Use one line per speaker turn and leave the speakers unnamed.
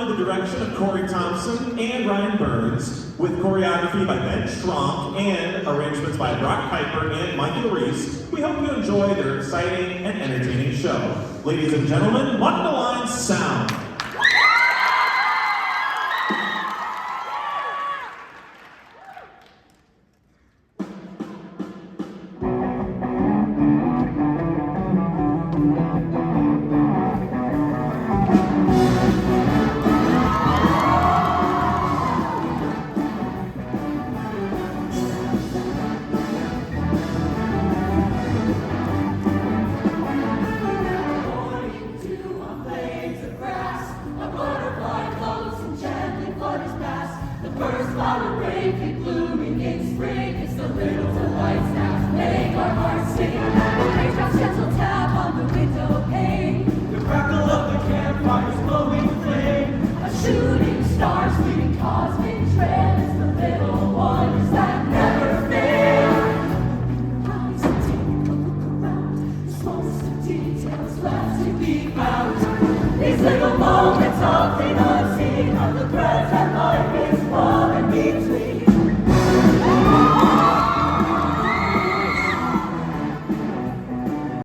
The direction of Corey Thompson and Ryan Burns, with choreography by Ben Schronk and arrangements by Brock Piper and Mikey Reese. We hope you enjoy their exciting and entertaining show. Ladies and gentlemen, MUNDELEIN sound.
First flower brave